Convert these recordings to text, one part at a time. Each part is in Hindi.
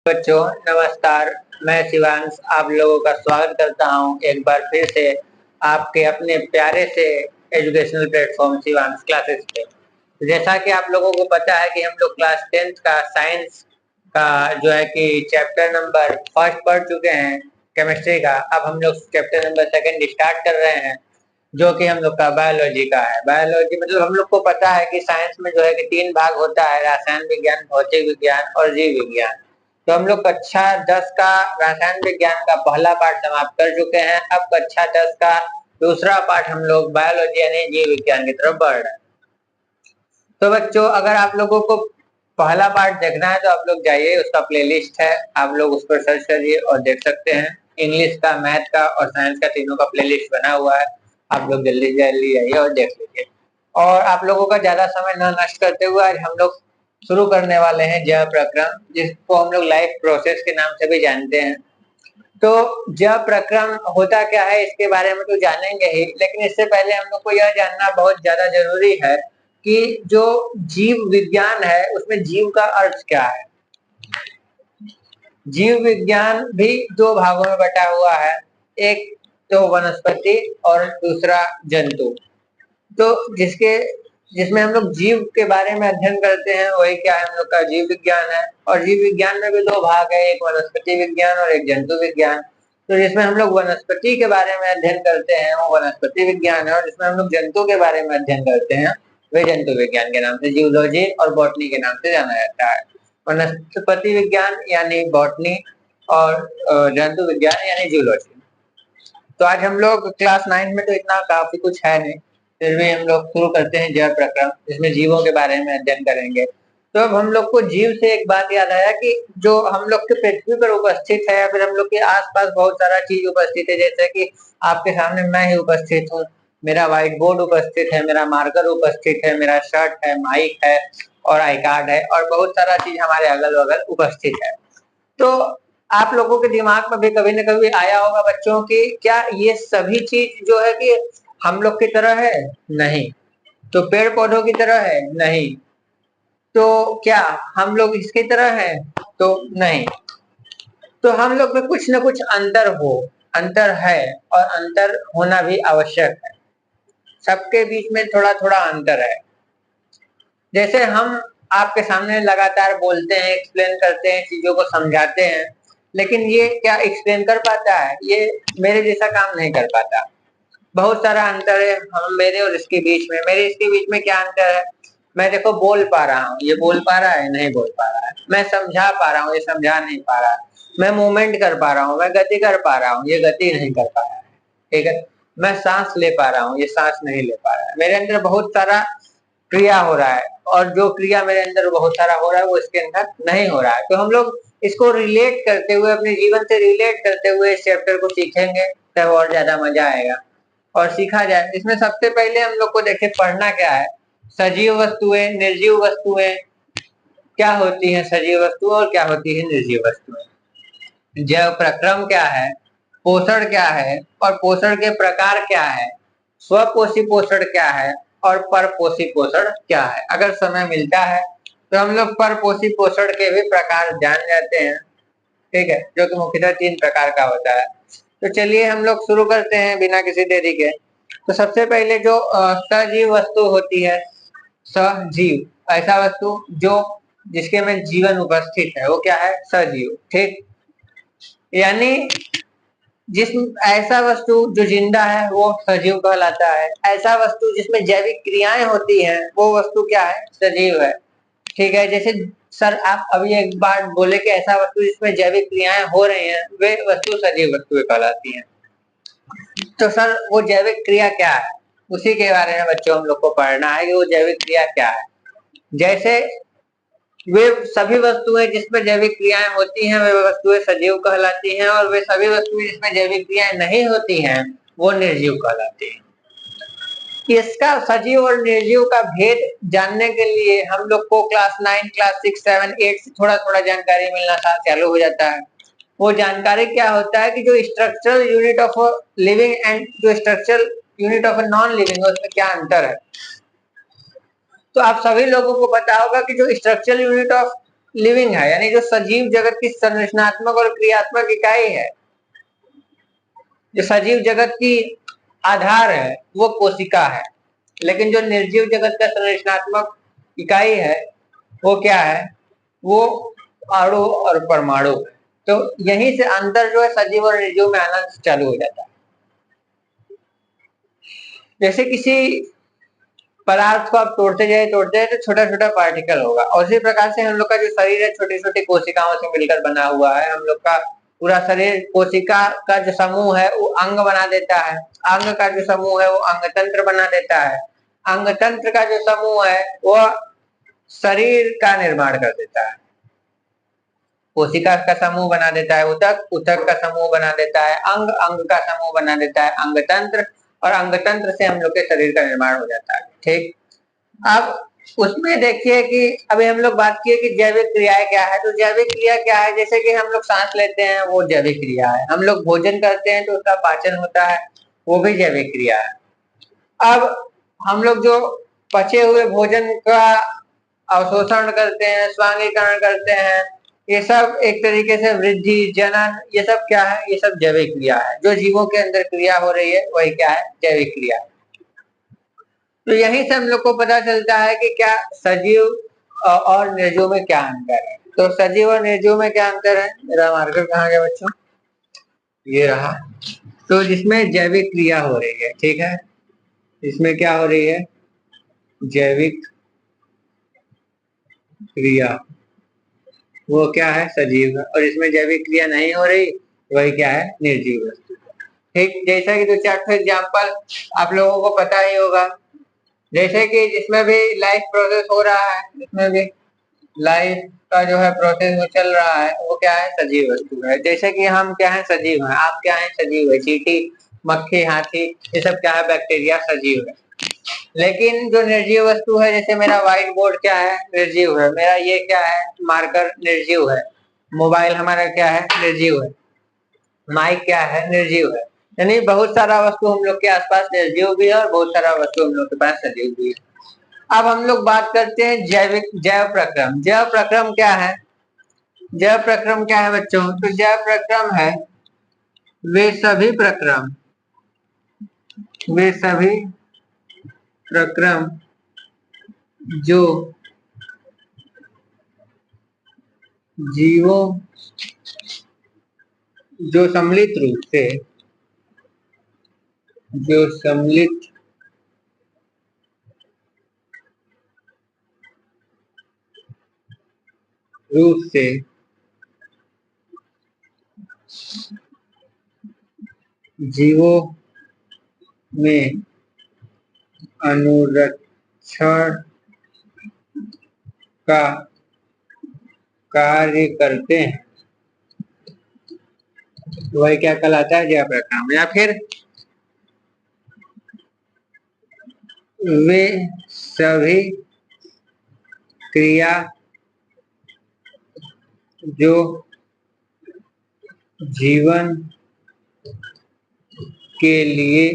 बच्चों नमस्कार। मैं शिवांश आप लोगों का स्वागत करता हूं एक बार फिर से आपके अपने प्यारे से एजुकेशनल प्लेटफॉर्म शिवांश क्लासेस पे। जैसा कि आप लोगों को पता है कि हम लोग क्लास 10th का साइंस का जो है कि चैप्टर नंबर फर्स्ट पढ़ चुके हैं केमिस्ट्री का। अब हम लोग चैप्टर नंबर सेकंड स्टार्ट कर रहे हैं जो कि हम लोग का बायोलॉजी का है। बायोलॉजी मतलब हम लोग को पता है कि साइंस में जो है कि 3 भाग होता है, रसायन विज्ञान, भौतिक विज्ञान और जीव विज्ञान। तो हम लोग कक्षा 10 का रसायन विज्ञान का पहला पाठ समाप्त कर चुके हैं। अब कक्षा 10 का दूसरा पाठ हम लोग बायोलॉजी यानी जीव विज्ञान की तरफ बढ़ रहे हैं। तो बच्चों अगर आप लोगों को पहला पार्ट देखना है तो आप लोग जाइए, उसका प्लेलिस्ट है, आप लोग उस पर सर्च करिए और देख सकते हैं। इंग्लिश का, मैथ का और साइंस का तीनों का प्लेलिस्ट बना हुआ है, आप लोग जल्दी जल्दी जाइए और देख लीजिए। और आप लोगों का ज्यादा समय न नष्ट करते हुए आज हम लोग शुरू करने वाले हैं जैव प्रक्रम, जिसको हम लोग लाइफ प्रोसेस के नाम से भी जानते हैं। तो जैव प्रक्रम होता क्या है इसके बारे में तो जानेंगे ही, लेकिन इससे पहले हम लोग को यह जानना बहुत ज्यादा जरूरी है कि जो जीव विज्ञान है उसमें जीव का अर्थ क्या है। जीव विज्ञान भी 2 भागों में बटा हुआ है, एक तो वनस्पति और दूसरा जंतु। तो जिसमें हम लोग जीव के बारे में अध्ययन करते हैं वही क्या है, हम लोग का जीव विज्ञान है। और जीव विज्ञान में भी 2 भाग है, एक वनस्पति विज्ञान और एक जंतु विज्ञान। तो जिसमें हम लोग वनस्पति के बारे में अध्ययन करते हैं वो वनस्पति विज्ञान है, और जिसमें हम लोग जंतु के बारे में अध्ययन करते हैं वे जंतु विज्ञान के नाम से, जूलॉजी और बॉटनी के नाम से जाना जाता है। वनस्पति विज्ञान यानी बॉटनी और जंतु विज्ञान यानी जूलॉजी। तो आज हम लोग क्लास 9 में तो इतना काफी कुछ है नहीं, फिर भी हम लोग शुरू करते हैं जैव प्रक्रम, जिसमें जीवों के बारे में अध्ययन करेंगे। तो अब हम लोग को जीव से एक बात याद आया कि जो हम लोग के पृथ्वी पर उपस्थित है या फिर हम लोग के आसपास बहुत सारा चीज उपस्थित है, जैसे कि आपके सामने मैं ही उपस्थित हूँ, मेरा व्हाइट बोर्ड उपस्थित है, मेरा मार्कर उपस्थित है, मेरा शर्ट है, माइक है और आई कार्ड है और बहुत सारा चीज हमारे अगल बगल उपस्थित है। तो आप लोगों के दिमाग में भी कभी न कभी आया होगा बच्चों की, क्या ये सभी चीज जो है कि हम लोग की तरह है? नहीं। तो पेड़ पौधों की तरह है? नहीं। तो क्या हम लोग इसकी तरह है? तो नहीं। तो हम लोग में कुछ न कुछ अंतर है और अंतर होना भी आवश्यक है। सबके बीच में थोड़ा थोड़ा अंतर है। जैसे हम आपके सामने लगातार बोलते हैं, एक्सप्लेन करते हैं, चीजों को समझाते हैं, लेकिन ये क्या एक्सप्लेन कर पाता है? ये मेरे जैसा काम नहीं कर पाता। बहुत सारा अंतर है हम मेरे और इसके बीच में। मेरे इसके बीच में क्या अंतर है? मैं देखो बोल पा रहा हूँ, ये बोल पा रहा है? नहीं बोल पा रहा है। मैं समझा पा रहा हूँ, ये समझा नहीं पा रहा है। मैं मूवमेंट कर पा रहा हूँ, मैं गति कर पा रहा हूँ, ये गति नहीं कर पा रहा है। ठीक है। मैं सांस ले पा रहा हूँ, ये सांस नहीं ले पा रहा है। मेरे अंदर बहुत सारा क्रिया हो रहा है और जो क्रिया मेरे अंदर बहुत सारा हो रहा है वो इसके अंदर नहीं हो रहा है। तो हम लोग इसको रिलेट करते हुए, अपने जीवन से रिलेट करते हुए इस चैप्टर को सीखेंगे तब और ज्यादा मजा आएगा और सीखा जाए। इसमें सबसे पहले हम लोग को देखिए पढ़ना क्या है। सजीव वस्तुएं, निर्जीव वस्तुएं क्या होती हैं, सजीव वस्तुएं और क्या होती है निर्जीव वस्तुएं। जैव प्रक्रम क्या है, पोषण क्या है और पोषण के प्रकार क्या है, स्वपोषी पोषण क्या है और परपोषी पोषण क्या है। अगर समय मिलता है तो हम लोग परपोषी पोषण के भी प्रकार जान जाते हैं। ठीक है, जो कि मुख्यतः 3 प्रकार का होता है। तो चलिए हम लोग शुरू करते हैं बिना किसी देरी के। तो सबसे पहले जो सजीव वस्तु होती है, सजीव ऐसा वस्तु जो जिसके में जीवन उपस्थित है वो क्या है? सजीव। ठीक, यानी जिस ऐसा वस्तु जो जिंदा है वो सजीव कहलाता है। ऐसा वस्तु जिसमें जैविक क्रियाएं होती हैं वो वस्तु क्या है? सजीव है। ठीक है, जैसे सर आप अभी एक बार बोले कि ऐसा वस्तु जिसमें जैविक क्रियाएं हो रही हैं वे वस्तु सजीव वस्तुएं कहलाती हैं। तो सर वो जैविक क्रिया क्या है, उसी के बारे में बच्चों हम लोग को पढ़ना है कि वो जैविक क्रिया क्या है। जैसे वे सभी वस्तुएं जिसमें जैविक क्रियाएं होती हैं वे वस्तुएं सजीव कहलाती हैं, और वे सभी वस्तुएं जिसमें जैविक क्रियाएं नहीं होती हैं वो निर्जीव कहलाती हैं। इसका सजीव और निर्जीव का भेद जानने के लिए हम लोग को क्लास 9, क्लास 6, 7, 8 से थोड़ा थोड़ा जानकारी मिलना चालू हो जाता है। वो जानकारी क्या होता है कि जो structural unit of living and जो structural unit of non living है उसमें क्या अंतर है। तो आप सभी लोगों को पता होगा कि जो स्ट्रक्चरल यूनिट ऑफ लिविंग है, यानी जो सजीव जगत की संरचनात्मक और क्रियात्मक इकाई है, जो सजीव जगत की आधार है वो कोशिका है, लेकिन जो निर्जीव जगत का संरचनात्मक इकाई है वो क्या है, वो अणु और परमाणु है। तो यहीं से अंतर जो है सजीव और निर्जीव में आना चालू हो जाता है। जैसे किसी पदार्थ को आप तोड़ते जाए तो छोटा छोटा पार्टिकल होगा, और उसी प्रकार से हम लोग का जो शरीर है छोटी छोटी कोशिकाओं से मिलकर बना हुआ है। हम लोग का पूरा शरीर कोशिका का जो समूह है वो अंग बना देता है, अंग का जो समूह है वो अंग तंत्र बना देता है, अंग तंत्र का जो समूह है वो शरीर का निर्माण कर देता है। कोशिका का समूह बना देता है उतक, उतक का समूह बना देता है अंग, अंग का समूह बना देता है अंग तंत्र, और अंग तंत्र से हम लोग के शरीर का निर्माण हो जाता है। ठीक, अब उसमें देखिए कि अभी हम लोग बात किए कि जैविक क्रियाएं क्या है। तो जैविक क्रिया क्या है, जैसे कि हम लोग सांस लेते हैं वो जैविक क्रिया है, हम लोग भोजन करते हैं तो उसका पाचन होता है वो भी जैविक क्रिया है। अब हम लोग जो पचे हुए भोजन का अवशोषण करते हैं, स्वांगीकरण करते हैं, ये सब एक तरीके से वृद्धि, जनन, ये सब क्या है, ये सब जैविक क्रिया है। जो जीवों के अंदर क्रिया हो रही है वही क्या है, जैविक क्रिया। तो यहीं से हम लोग को पता चलता है कि क्या सजीव और निर्जीव में क्या अंतर है। तो सजीव और निर्जीव में क्या अंतर है, मेरा मार्कर कहाँ गया बच्चों, ये रहा। तो जिसमें जैविक क्रिया हो रही है, ठीक है, इसमें क्या हो रही है, जैविक क्रिया, वो क्या है, सजीव है, और इसमें जैविक क्रिया नहीं हो रही वही क्या है, निर्जीव वस्तु। ठीक, जैसा कि दो चार एग्जाम्पल आप लोगों को पता ही होगा, जैसे कि जिसमें भी लाइफ प्रोसेस हो रहा है, इसमें भी लाइफ का जो है प्रोसेस वो चल रहा है वो क्या है, सजीव वस्तु है। जैसे कि हम क्या है, सजीव हैं, आप क्या है, सजीव है, चींटी, मक्खी, हाथी, ये सब क्या है, बैक्टीरिया, सजीव है। लेकिन जो निर्जीव वस्तु है, जैसे मेरा व्हाइट बोर्ड क्या है, निर्जीव है, मेरा ये क्या है, मार्कर निर्जीव है, मोबाइल हमारा क्या है, निर्जीव है, माइक क्या है, निर्जीव है। यानी बहुत सारा वस्तु हम लोग के आसपास निर्जीव भी है और बहुत सारा वस्तु हम लोग के पास सजीव भी है। अब हम लोग बात करते हैं जैव प्रक्रम। जैव प्रक्रम क्या है, जैव प्रक्रम क्या है बच्चों, तो जैव प्रक्रम है वे सभी प्रक्रम जो जीवों जो सम्मिलित रूप से जीवों में अनुरक्षण का कार्य करते हैं वही क्या कहलाता है, जैव प्रक्रम। या फिर वे सभी क्रिया जो जीवन के लिए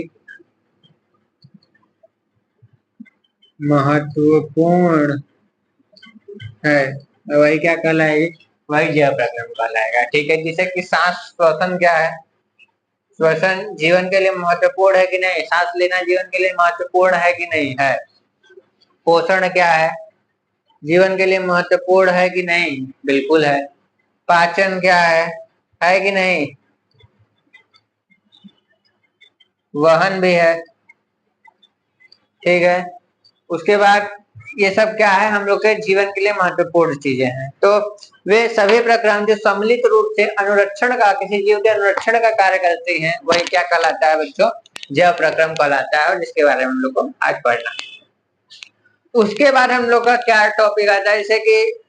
महत्वपूर्ण है वही क्या कहलाएगी, वही जैव प्रक्रम कहलाएगा। ठीक है, जैसे कि सांस, श्वसन क्या है, श्वसन जीवन के लिए महत्वपूर्ण है कि नहीं, सांस लेना जीवन के लिए महत्वपूर्ण है कि नहीं है। पोषण क्या है, जीवन के लिए महत्वपूर्ण है कि नहीं, बिल्कुल है। पाचन क्या है कि नहीं, वहन भी है। ठीक है, उसके बाद ये सब क्या है, हम लोग के जीवन के लिए महत्वपूर्ण चीजें हैं। तो वे सभी प्रक्रम जो सम्मिलित रूप से अनुरक्षण का, किसी जीव के अनुरक्षण का कार्य करते हैं वही क्या कहलाता है बच्चों, जैव प्रक्रम कहलाता है, और जिसके बारे में हम लोग को आज पढ़ना है। उसके बाद हम लोग का क्या टॉपिक आता है, जैसे कि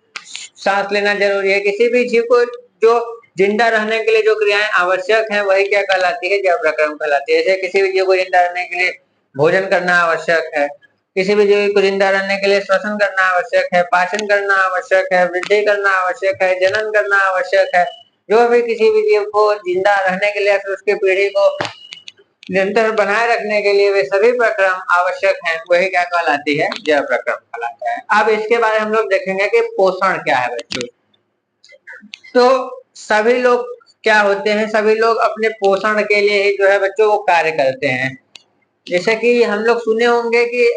सांस लेना जरूरी है, किसी भी जीव को जो जिंदा रहने के लिए जो क्रियाएं आवश्यक है वही क्या कहलाती है, जैव प्रक्रम कहलाती है। जैसे किसी भी जीव को जिंदा रहने के लिए भोजन करना आवश्यक है, किसी भी जीव को जिंदा रहने के लिए श्वसन करना आवश्यक है, पाचन करना आवश्यक है, वृद्धि करना आवश्यक है, जनन करना आवश्यक है। जो भी किसी भी जीव को जिंदा रहने के लिए, उसके पीढ़ी को निरंतर बनाए रखने के लिए वे सभी प्रक्रम आवश्यक हैं, वही क्या कहलाती है, जैव प्रक्रम कहलाता है। अब इसके बारे में हम लोग देखेंगे कि पोषण क्या है बच्चों। तो सभी लोग क्या होते हैं, सभी लोग अपने पोषण के लिए ही जो है बच्चों वो कार्य करते हैं। जैसे कि हम लोग सुने होंगे कि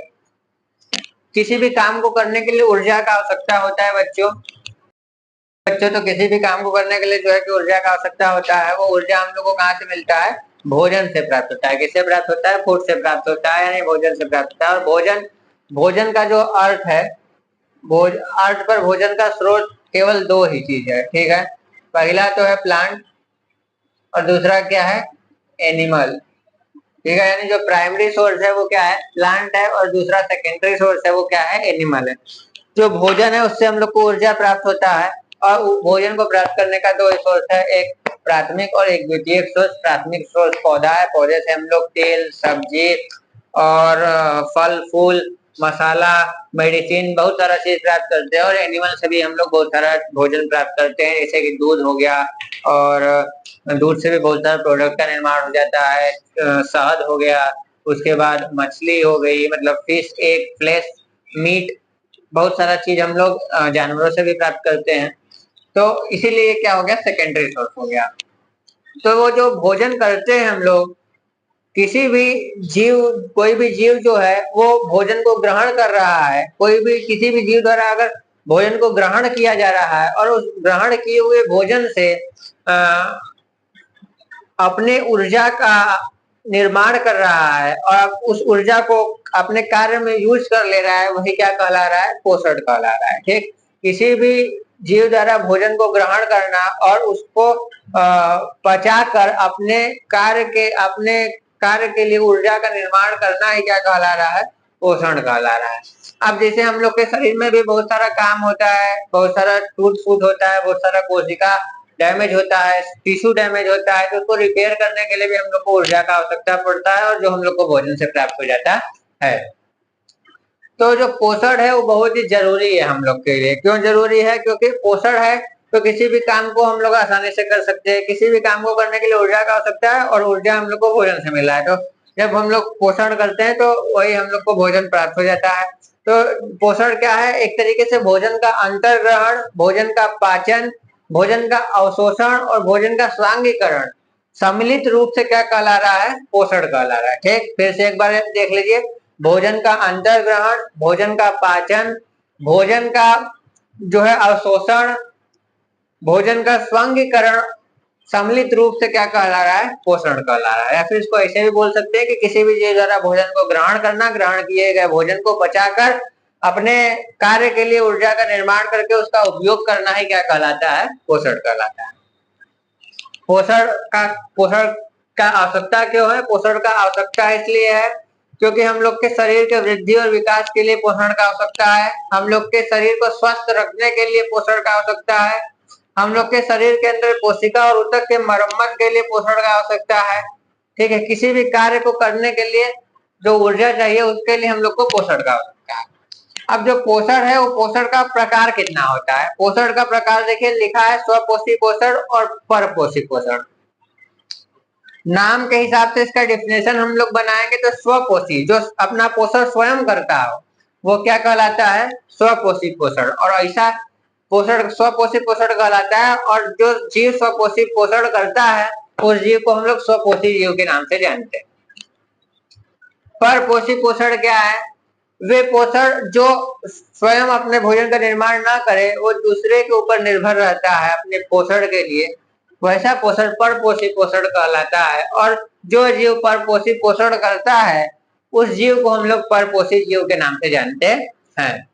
किसी भी काम को करने के लिए ऊर्जा का आवश्यकता होता है बच्चों। बच्चों तो किसी भी काम को करने के लिए जो है कि ऊर्जा का आवश्यकता होता है। वो ऊर्जा हम लोग को कहाँ से मिलता है? भोजन से प्राप्त होता है। किससे प्राप्त होता है? फूड से प्राप्त होता है, यानी भोजन से प्राप्त होता है। और भोजन का जो अर्थ है, अर्थ पर भोजन का स्रोत केवल दो ही चीज है, ठीक है। पहला तो है प्लांट और दूसरा क्या है? एनिमल, ठीक है। यानी जो प्राइमरी सोर्स है वो क्या है? प्लांट है, और दूसरा सेकेंडरी सोर्स है वो क्या है? एनिमल है। जो भोजन है उससे हम लोग को ऊर्जा प्राप्त होता है, और भोजन को प्राप्त करने का दो सोर्स है, एक प्राथमिक और एक द्वितीयक सोर्स। प्राथमिक सोर्स पौधा है, पौधे से हम लोग तेल, सब्जी और फल फूल, मसाला, मेडिसिन, बहुत सारा चीज प्राप्त करते हैं। और एनिमल से भी हम लोग बहुत सारा भोजन प्राप्त करते हैं, जैसे कि दूध हो गया, और दूध से भी बहुत सारा प्रोडक्ट का निर्माण हो जाता है। शहद हो गया, उसके बाद मछली हो गई, मतलब फिश, एग, फ्लेश, मीट, बहुत सारा चीज हम लोग जानवरों से भी प्राप्त करते हैं। तो इसीलिए क्या हो गया? सेकेंडरी सोर्स हो गया। तो वो जो भोजन करते हैं हम लोग, किसी भी जीव, कोई भी जीव जो है वो भोजन को ग्रहण कर रहा है, कोई भी किसी भी जीव द्वारा अगर भोजन को ग्रहण किया जा रहा है और उस ग्रहण किए हुए भोजन से अपने ऊर्जा का निर्माण कर रहा है और उस ऊर्जा को अपने कार्य में यूज कर ले रहा है, वही क्या कहला रहा है? पोषण कहला रहा है, ठीक। किसी भी जीव द्वारा भोजन को ग्रहण करना और उसको पचाकर अपने कार्य के लिए ऊर्जा का निर्माण करना ही क्या कहला रहा है? पोषण कहला रहा है। अब जैसे हम लोग के शरीर में भी बहुत सारा काम होता है, बहुत सारा टूट फूट होता है, बहुत सारा कोशिका डैमेज होता है, टिश्यू डैमेज होता है, तो उसको रिपेयर करने के लिए भी हम लोग को ऊर्जा का आवश्यकता पड़ता है, और जो हम लोग को भोजन से प्राप्त हो जाता है। तो जो पोषण है वो बहुत ही जरूरी है हम लोग के लिए। क्यों जरूरी है? क्योंकि पोषण है तो किसी भी काम को हम लोग आसानी से कर सकते हैं। किसी भी काम को करने के लिए ऊर्जा का आवश्यकता है, और ऊर्जा हम लोग को भोजन से मिला है। तो जब हम लोग पोषण करते हैं तो वही हम लोग को भोजन प्राप्त हो जाता है। तो पोषण क्या है? एक तरीके से भोजन का अंतर्ग्रहण, भोजन का पाचन, भोजन का अवशोषण और भोजन का स्वांगीकरण सम्मिलित रूप से क्या कहला रहा है? पोषण कहला रहा है, ठीक। फिर से एक बार देख लीजिए। भोजन का अंतर्ग्रहण, भोजन का पाचन, भोजन का जो है अवशोषण, भोजन का स्वांगीकरण सम्मिलित रूप से क्या कहला रहा है? पोषण कहला रहा है। या फिर इसको ऐसे भी बोल सकते हैं कि किसी भी जीव द्वारा भोजन को ग्रहण करना, ग्रहण किए गए भोजन को पचाकर अपने कार्य के लिए ऊर्जा का निर्माण करके उसका उपयोग करना ही क्या कहलाता है? पोषण कहलाता है। पोषण का आवश्यकता क्यों है? पोषण का आवश्यकता इसलिए है क्योंकि हम लोग के शरीर के वृद्धि और विकास के लिए पोषण का आवश्यकता है। हम लोग के शरीर को स्वस्थ रखने के लिए पोषण का आवश्यकता है। हम लोग के शरीर के अंदर कोशिका और ऊतक के मरम्मत के लिए पोषण का आवश्यकता है, ठीक है। किसी भी कार्य को करने के लिए जो ऊर्जा चाहिए उसके लिए हम लोग को पोषण का आवश्यकता है। अब जो पोषण है वो पोषण का प्रकार कितना होता है? पोषण का प्रकार देखिए लिखा है, स्वपोषी पोषण और परपोषी पोषण। नाम के हिसाब से इसका डेफिनेशन हम लोग बनाएंगे तो स्वपोषी, जो अपना पोषण स्वयं करता हो वो क्या कहलाता है? स्वपोषी पोषण। और ऐसा पोषण स्वपोषी पोषण कहलाता है। और जो जीव स्वपोषी पोषण करता है उस जीव को हम लोग स्वपोषी जीव के नाम से जानते हैं। परपोषी पोषण क्या है? वे पोषण जो स्वयं अपने भोजन का निर्माण ना करे, वो दूसरे के ऊपर निर्भर रहता है अपने पोषण के लिए, वैसा पोषण परपोषी पोषण कहलाता है। और जो जीव परपोषी पोषण करता है उस जीव को हम लोग परपोषी जीव के नाम से जानते हैं,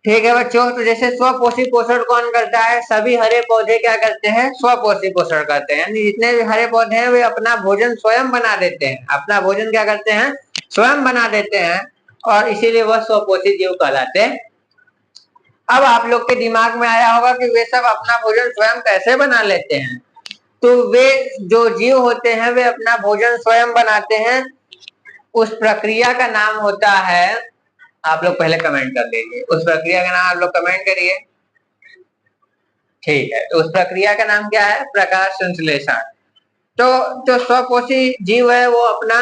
ठीक है बच्चों। तो जैसे स्वपोषी पोषण कौन करता है? सभी हरे पौधे क्या करते हैं? स्वपोषी पोषण करते हैं। यानी जितने भी हरे पौधे हैं वे अपना भोजन स्वयं बना देते हैं, अपना भोजन क्या करते हैं? स्वयं बना देते हैं, और इसीलिए वह स्वपोषी जीव कहलाते हैं। अब आप लोग के दिमाग में आया होगा कि वे सब अपना भोजन स्वयं कैसे बना लेते हैं। तो वे जो जीव होते हैं वे अपना भोजन स्वयं बनाते हैं। उस प्रक्रिया का नाम होता है, आप लोग पहले कमेंट कर लीजिए, उस प्रक्रिया का नाम आप लोग कमेंट करिए, ठीक है। तो उस प्रक्रिया का नाम क्या है? प्रकाश संश्लेषण। तो जो स्वपोषी जीव है वो अपना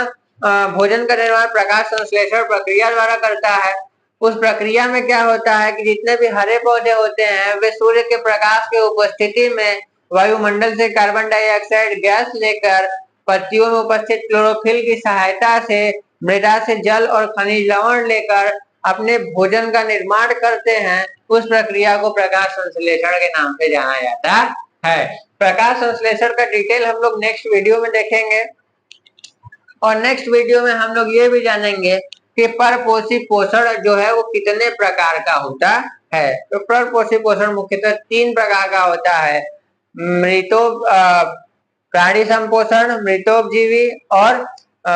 भोजन का निर्माण प्रकाश संश्लेषण प्रक्रिया द्वारा करता है। उस प्रक्रिया में क्या होता है कि जितने भी हरे पौधे होते हैं वे सूर्य के प्रकाश के उपस्थिति में वायुमंडल से कार्बन डाइऑक्साइड गैस लेकर पत्तियों में उपस्थित क्लोरोफिल की सहायता से मृदा से जल और खनिज लवण लेकर अपने भोजन का निर्माण करते हैं। उस प्रक्रिया को प्रकाश संश्लेषण के नाम से जाना जाता है। प्रकाश संश्लेषण का डिटेल हम लोग नेक्स्ट वीडियो में देखेंगे और नेक्स्ट वीडियो में हम लोग ये भी जानेंगे कि परपोषी पोषण जो है वो कितने प्रकार का होता है। तो परपोषी पोषण मुख्यतः 3 प्रकार का होता है, मृतो प्राणी संपोषण, मृतोपजीवी और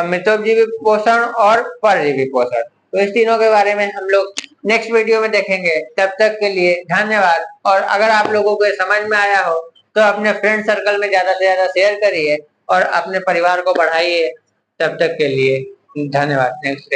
मृतोपजीवी पोषण और परजीवी पोषण। तो इस तीनों के बारे में हम लोग नेक्स्ट वीडियो में देखेंगे। तब तक के लिए धन्यवाद। और अगर आप लोगों को समझ में आया हो तो अपने फ्रेंड सर्कल में ज्यादा से ज्यादा शेयर करिए और अपने परिवार को बढ़ाइए। तब तक के लिए धन्यवाद। नेक्स्ट